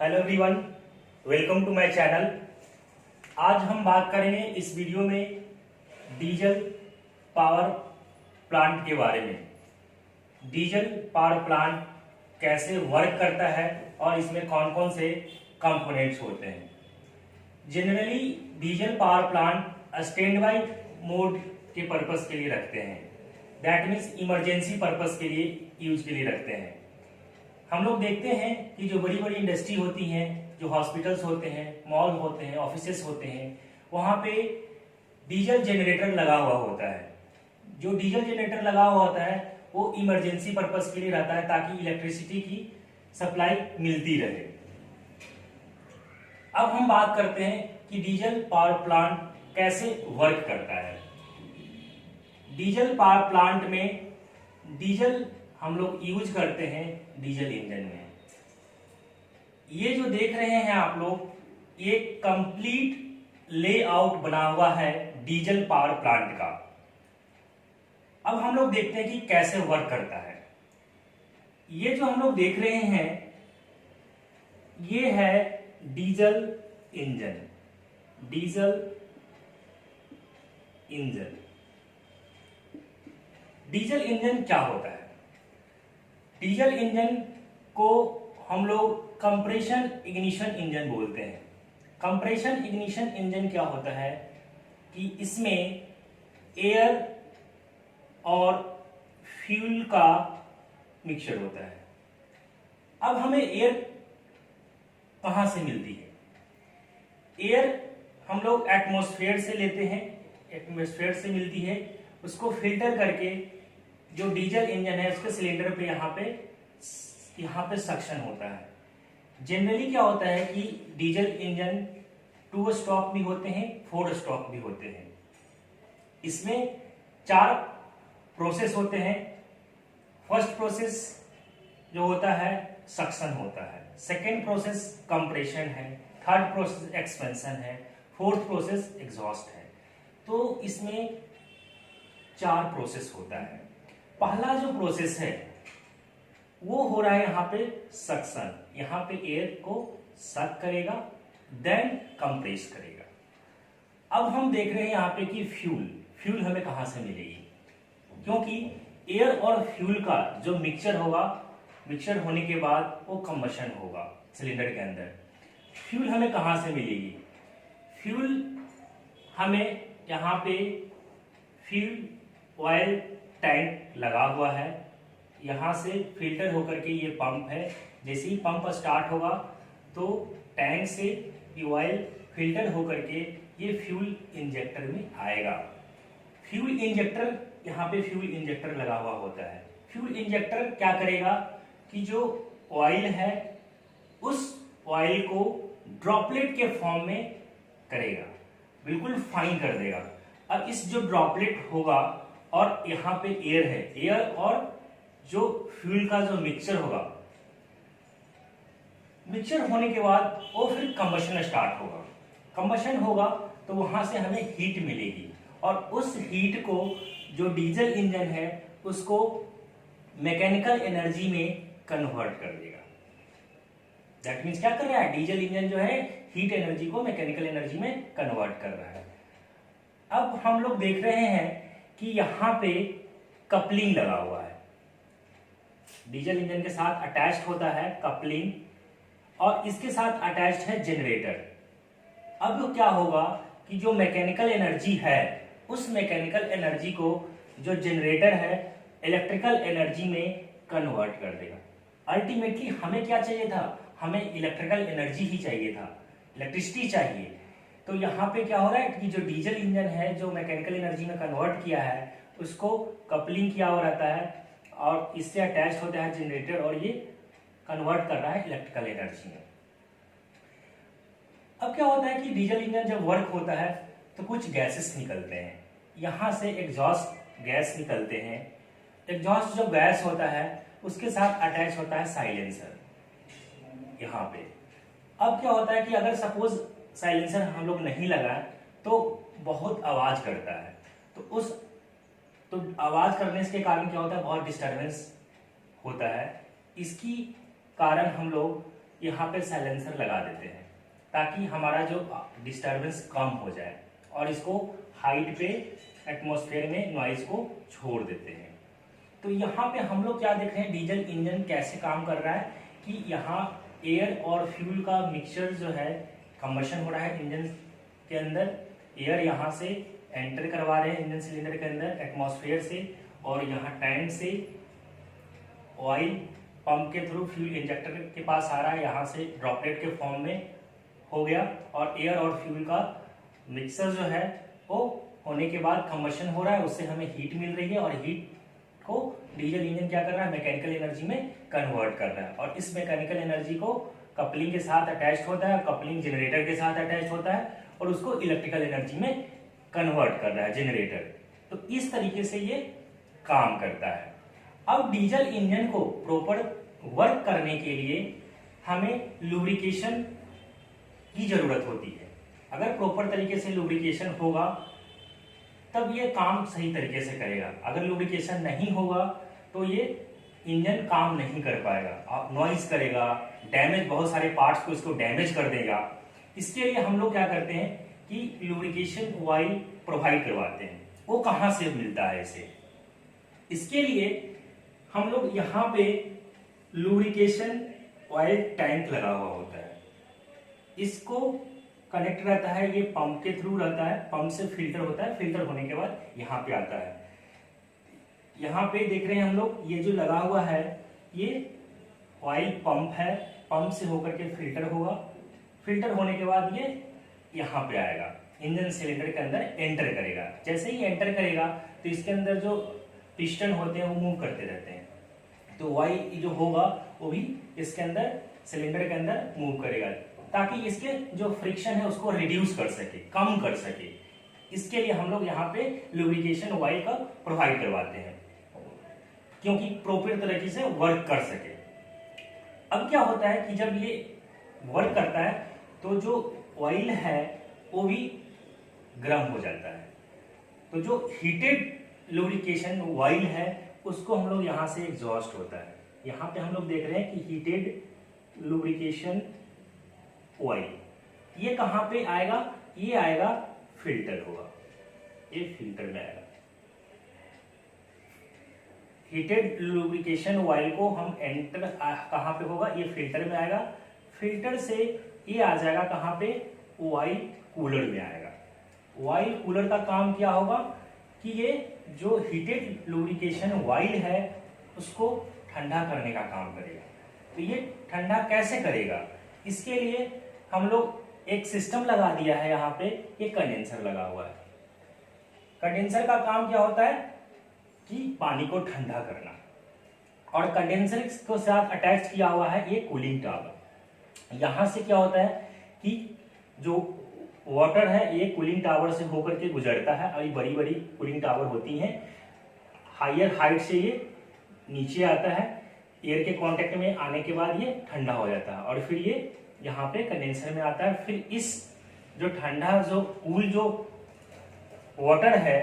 Hello everyone, welcome to my channel. आज हम बात करेंगे इस वीडियो में डीजल पावर प्लांट के बारे में। डीजल पावर प्लांट कैसे वर्क करता है और इसमें कौन कौन से कंपोनेंट्स होते हैं। Generally diesel power plant stand by mode के पर्पस के लिए रखते हैं, दैट मीन्स इमरजेंसी पर्पस के लिए यूज के लिए रखते हैं। हम लोग देखते हैं कि जो बड़ी बड़ी इंडस्ट्री होती हैं, जो हॉस्पिटल्स होते हैं, मॉल होते हैं, ऑफिसेस होते हैं, वहां पे डीजल जनरेटर लगा हुआ होता है। जो डीजल जनरेटर लगा हुआ होता है वो इमरजेंसी पर्पस के लिए रहता है ताकि इलेक्ट्रिसिटी की सप्लाई मिलती रहे। अब हम बात करते हैं कि डीजल पावर प्लांट कैसे वर्क करता है। डीजल पावर प्लांट में डीजल हम लोग यूज करते हैं डीजल इंजन में। ये जो देख रहे हैं आप लोग, ये कंप्लीट लेआउट बना हुआ है डीजल पावर प्लांट का। अब हम लोग देखते हैं कि कैसे वर्क करता है। ये जो हम लोग देख रहे हैं ये है diesel engine. Diesel engine diesel engine क्या होता है? डीजल इंजन को हम लोग कंप्रेशन इग्निशन इंजन बोलते हैं। कंप्रेशन इग्निशन इंजन क्या होता है कि इसमें एयर और फ्यूल का मिक्सचर होता है। अब हमें एयर कहां से मिलती है? एयर हम लोग एटमॉस्फेयर से लेते हैं, एटमॉस्फेयर से मिलती है। उसको फिल्टर करके जो डीजल इंजन है उसके सिलेंडर पे यहाँ पे सक्शन होता है। जनरली क्या होता है कि डीजल इंजन 2 स्ट्रोक भी होते हैं, 4 स्ट्रोक भी होते हैं। इसमें 4 प्रोसेस होते हैं। फर्स्ट प्रोसेस जो होता है सक्शन होता है, सेकेंड प्रोसेस कंप्रेशन है, थर्ड प्रोसेस एक्सपेंशन है, फोर्थ प्रोसेस एग्जॉस्ट है। तो इसमें 4 प्रोसेस होता है। पहला जो प्रोसेस है वो हो रहा है यहाँ पे सक्शन। यहाँ पे एयर को सक करेगा, देन कंप्रेस करेगा। अब हम देख रहे हैं यहाँ पे कि फ्यूल हमें कहां से मिलेगी, क्योंकि एयर और फ्यूल का जो मिक्सचर होगा, मिक्सचर होने के बाद वो कंबशन होगा सिलेंडर के अंदर। फ्यूल हमें कहां से मिलेगी? फ्यूल हमें यहाँ पे फ्यूल ऑयल टैंक लगा हुआ है। यहां से फिल्टर होकर के ये पंप है। जैसे ही पंप स्टार्ट होगा तो टैंक से ये ऑयल फिल्टर होकर के ये फ्यूल इंजेक्टर में आएगा। फ्यूल इंजेक्टर, यहाँ पे फ्यूल इंजेक्टर लगा हुआ होता है। फ्यूल इंजेक्टर क्या करेगा कि जो ऑयल है उस ऑयल को ड्रॉपलेट के फॉर्म में करेगा, बिल्कुल फाइन कर देगा। अब इस जो ड्रॉपलेट होगा और यहाँ पे एयर है, एयर और जो फ्यूल का जो मिक्सचर होगा, मिक्सचर होने के बाद वो फिर कंबशन स्टार्ट होगा। कंबशन होगा तो वहां से हमें हीट मिलेगी और उस हीट को जो डीजल इंजन है उसको मैकेनिकल एनर्जी में कन्वर्ट कर देगा। दैट मीन्स क्या कर रहा है? डीजल इंजन जो है हीट एनर्जी को मैकेनिकल एनर्जी में कन्वर्ट कर रहा है। अब हम लोग देख रहे हैं कि यहाँ पे कपलिंग लगा हुआ है। डीजल इंजन के साथ अटैच्ड होता है कपलिंग और इसके साथ अटैच्ड है जनरेटर। अब क्या होगा कि जो मैकेनिकल एनर्जी है उस मैकेनिकल एनर्जी को जो जनरेटर है इलेक्ट्रिकल एनर्जी में कन्वर्ट कर देगा। अल्टीमेटली हमें क्या चाहिए था? हमें इलेक्ट्रिकल एनर्जी ही चाहिए था, इलेक्ट्रिसिटी चाहिए। तो यहाँ पे क्या हो रहा है कि जो डीजल इंजन है जो मैकेनिकल एनर्जी में कन्वर्ट किया है उसको कपलिंग किया हुआ रहता है और इससे अटैच होता है जनरेटर और ये कन्वर्ट कर रहा है इलेक्ट्रिकल एनर्जी में। अब क्या होता है कि डीजल इंजन जब वर्क होता है तो कुछ गैसेस निकलते हैं। यहाँ से एग्जॉस्ट गैस निकलते हैं। एग्जॉस्ट जो गैस होता है उसके साथ अटैच होता है साइलेंसर यहाँ पे। अब क्या होता है कि अगर सपोज साइलेंसर हम लोग नहीं लगाए तो बहुत आवाज करता है। तो आवाज करने के कारण क्या होता है? बहुत डिस्टरबेंस होता है। इसकी कारण हम लोग यहाँ पे साइलेंसर लगा देते हैं ताकि हमारा जो डिस्टरबेंस कम हो जाए, और इसको हाइट पे एटमॉस्फेयर में नॉइज को छोड़ देते हैं। तो यहाँ पे हम लोग क्या देख रहे हैं, डीजल इंजन कैसे काम कर रहा है कि यहाँ एयर और फ्यूल का मिक्सचर जो है, कंबशन हो रहा है इंजन के अंदर। एयर यहाँ से एंटर करवा रहे हैं इंजन सिलेंडर के अंदर एटमॉस्फेयर से, और यहाँ टैंक से ऑयल पंप के थ्रू फ्यूल इंजेक्टर के पास आ रहा है, यहाँ से ड्रॉपलेट के फॉर्म में हो गया, और एयर और फ्यूल का मिक्सर जो है वो होने के बाद कंबशन हो रहा है, उससे हमें हीट मिल रही है, और हीट को डीजल इंजन क्या कर रहा है, मैकेनिकल एनर्जी में कन्वर्ट कर रहा है। और इस मैकेनिकल एनर्जी को कपलिंग के साथ अटैच होता है, कपलिंग जनरेटर के साथ अटैच होता है, और उसको इलेक्ट्रिकल एनर्जी में कन्वर्ट कर रहा है जनरेटर। तो इस तरीके से ये काम करता है। अब डीजल इंजन को प्रॉपर वर्क करने के लिए हमें लुब्रिकेशन की जरूरत होती है। अगर प्रॉपर तरीके से लुब्रिकेशन होगा तब ये काम सही तरीके से करेगा। अगर लुब्रिकेशन नहीं होगा तो ये इंजन काम नहीं कर पाएगा, नॉइज करेगा, डैमेज, बहुत सारे पार्ट्स को इसको डैमेज कर देगा। इसके लिए हम लोग क्या करते हैं कि लुब्रिकेशन ऑयल प्रोवाइड करवाते हैं। वो कहाँ से मिलता है इसे, इसके लिए हम लोग यहाँ पे लुब्रिकेशन ऑयल टैंक लगा हुआ होता है, इसको कनेक्ट रहता है, ये पंप के थ्रू रहता है, पंप से फिल्टर होता है, फिल्टर होने के बाद यहाँ पे आता है। यहाँ पे देख रहे हैं हम लोग, ये जो लगा हुआ है ये ऑयल पंप है, पंप से होकर के फिल्टर होगा, फिल्टर होने के बाद ये यहाँ पे आएगा, इंजन सिलेंडर के अंदर एंटर करेगा। जैसे ही एंटर करेगा तो इसके अंदर जो पिस्टन होते हैं वो मूव करते रहते हैं, तो ऑयल जो होगा वो भी इसके अंदर सिलेंडर के अंदर मूव करेगा, ताकि इसके जो फ्रिक्शन है उसको रिड्यूस कर सके, कम कर सके। इसके लिए हम लोग यहाँ पे लुब्रिकेशन ऑयल का प्रोवाइड करवाते हैं, क्योंकि प्रॉपर तरीके से वर्क कर सके। अब क्या होता है कि जब ये वर्क करता है तो जो ऑयल है वो भी गर्म हो जाता है, तो जो हीटेड लुब्रिकेशन ऑयल है उसको हम लोग यहाँ से एग्जॉस्ट होता है। यहाँ पे हम लोग देख रहे हैं कि हीटेड लुब्रिकेशन ऑयल, ये कहाँ पे आएगा, ये आएगा फिल्टर होगा, ये फिल्टर में आएगा। हीटेड लुब्रिकेशन ऑयल को हम एंटर कहाँ पे होगा, ये फिल्टर में आएगा, फिल्टर से ये आ जाएगा कहाँ पे, ऑयल कूलर में आएगा। ऑयल कूलर का काम क्या होगा कि ये जो हीटेड लुब्रिकेशन ऑयल है उसको ठंडा करने का काम करेगा। तो ये ठंडा कैसे करेगा, इसके लिए हम लोग एक सिस्टम लगा दिया है यहाँ पे, ये कंडेंसर लगा हुआ है। कंडेंसर का काम क्या होता है कि पानी को ठंडा करना, और कंडेंसर के साथ अटैच किया हुआ है ये कूलिंग टावर। यहाँ से क्या होता है कि जो वाटर है ये कूलिंग टावर से होकर के गुजरता है, और ये बड़ी बड़ी कूलिंग टावर होती हैं, हायर हाइट से ये नीचे आता है, एयर के कांटेक्ट में आने के बाद ये ठंडा हो जाता है, और फिर ये यहाँ पे कंडेंसर में आता है। फिर इस जो ठंडा जो कूल जो वाटर है,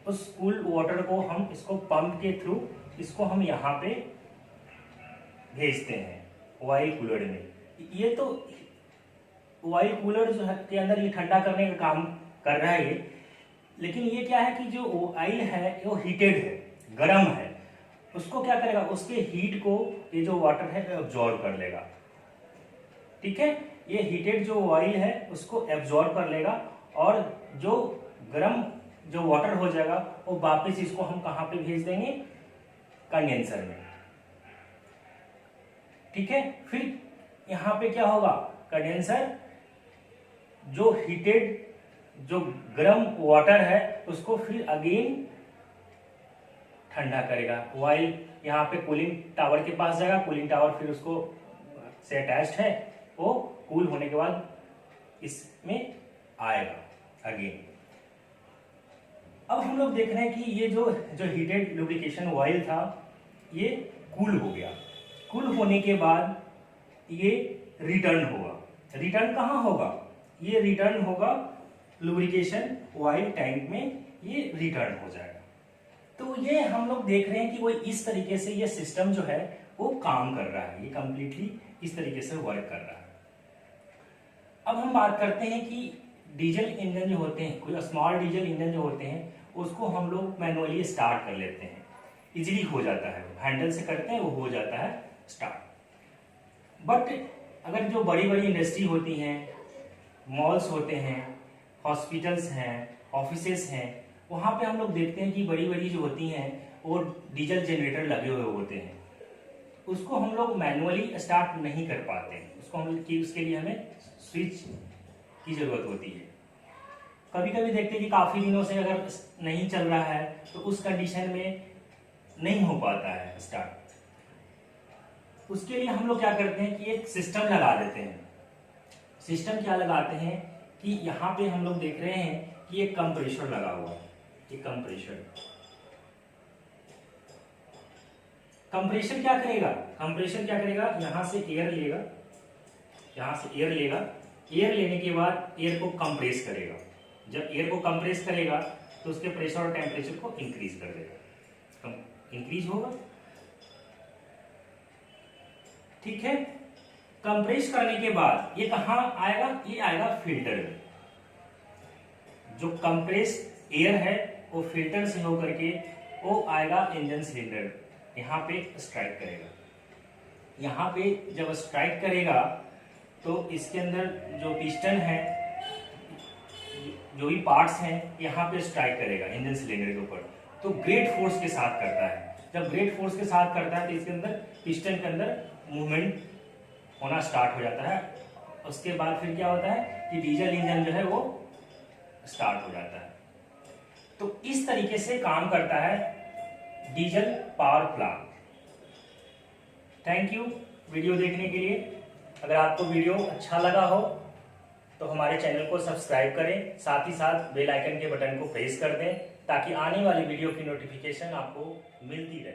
उस कूल वाटर को हम इसको पंप के थ्रू इसको हम यहाँ पे भेजते हैं ऑयल कूलर में। ये तो ऑयल कूलर जो है के अंदर ये ठंडा करने का काम कर रहा है ये, लेकिन ये क्या है कि जो ऑयल है वो हीटेड है, गर्म है, उसको क्या करेगा, उसके हीट को ये जो वाटर है एब्जॉर्ब कर लेगा। ठीक है, ये हीटेड जो ऑयल है उसको एब्जॉर्ब कर लेगा, और जो गर्म जो वाटर हो जाएगा वो वापस इसको हम कहाँ पे भेज देंगे, कंडेंसर में। ठीक है, फिर यहाँ पे क्या होगा, कंडेंसर जो हीटेड जो गर्म वाटर है उसको फिर अगेन ठंडा करेगा। ऑयल यहाँ पे कूलिंग टावर के पास जाएगा, कूलिंग टावर फिर उसको से अटैच्ड है, वो कूल होने के बाद इसमें आएगा अगेन। अब हम लोग देख रहे हैं कि ये जो हीटेड लुब्रिकेशन ऑयल था ये कूल हो गया। कूल होने के बाद ये रिटर्न होगा। रिटर्न कहाँ होगा, ये रिटर्न होगा लुब्रिकेशन ऑयल टैंक में, ये रिटर्न हो जाएगा। तो ये हम लोग देख रहे हैं कि वो इस तरीके से ये सिस्टम जो है वो काम कर रहा है, ये कंप्लीटली इस तरीके से वर्क कर रहा है। अब हम बात करते हैं कि डीजल इंजन जो होते हैं, कोई स्मॉल डीजल इंजन जो होते हैं, उसको हम लोग मैनुअली स्टार्ट कर लेते हैं, इजीली हो जाता है, हैंडल से करते हैं वो हो जाता है स्टार्ट। बट अगर जो बड़ी बड़ी इंडस्ट्री होती हैं, मॉल्स होते हैं, हॉस्पिटल्स हैं, ऑफिसेस हैं, वहाँ पे हम लोग देखते हैं कि बड़ी बड़ी जो होती हैं वो डीजल जनरेटर लगे हुए होते हैं, उसको हम लोग मैनुअली स्टार्ट नहीं कर पाते हैं, उसके लिए हमें स्विच की जरूरत होती है। कभी कभी देखते हैं कि काफी दिनों से अगर नहीं चल रहा है तो उस कंडीशन में नहीं हो पाता है स्टार्ट। उसके लिए हम लोग क्या करते हैं कि एक सिस्टम लगा देते हैं। सिस्टम क्या लगाते हैं कि यहाँ पे हम लोग देख रहे हैं कि एक कंप्रेसर लगा हुआ है। ये कंप्रेसर क्या करेगा, यहाँ से एयर लेगा, एयर लेने के बाद एयर को कंप्रेस करेगा। जब एयर को कंप्रेस करेगा तो उसके प्रेशर और टेम्परेचर को इंक्रीज कर देगा, इंक्रीज होगा, ठीक है। कंप्रेस करने के बाद ये कहाँ आएगा, ये आएगा फिल्टर में। जो कंप्रेस एयर है वो फिल्टर से होकर के वो आएगा इंजन सिलेंडर, यहाँ पे स्ट्राइक करेगा। यहाँ पे जब स्ट्राइक करेगा तो इसके अंदर जो पिस्टन है, जो भी पार्ट्स हैं, यहाँ पे स्ट्राइक करेगा इंजन सिलेंडर के ऊपर, तो ग्रेट फोर्स के साथ करता है। जब ग्रेट फोर्स के साथ करता है तो इसके अंदर पिस्टन के अंदर मूवमेंट होना स्टार्ट हो जाता है। उसके बाद फिर क्या होता है कि डीजल इंजन जो है वो स्टार्ट हो जाता है। तो इस तरीके से काम करता है diesel power plant. Thank you video देखने के लिए। अगर आपको वीडियो अच्छा लगा हो तो हमारे चैनल को सब्सक्राइब करें, साथ ही साथ बेल आइकन के बटन को प्रेस कर दें ताकि आने वाली वीडियो की नोटिफिकेशन आपको मिलती रहे।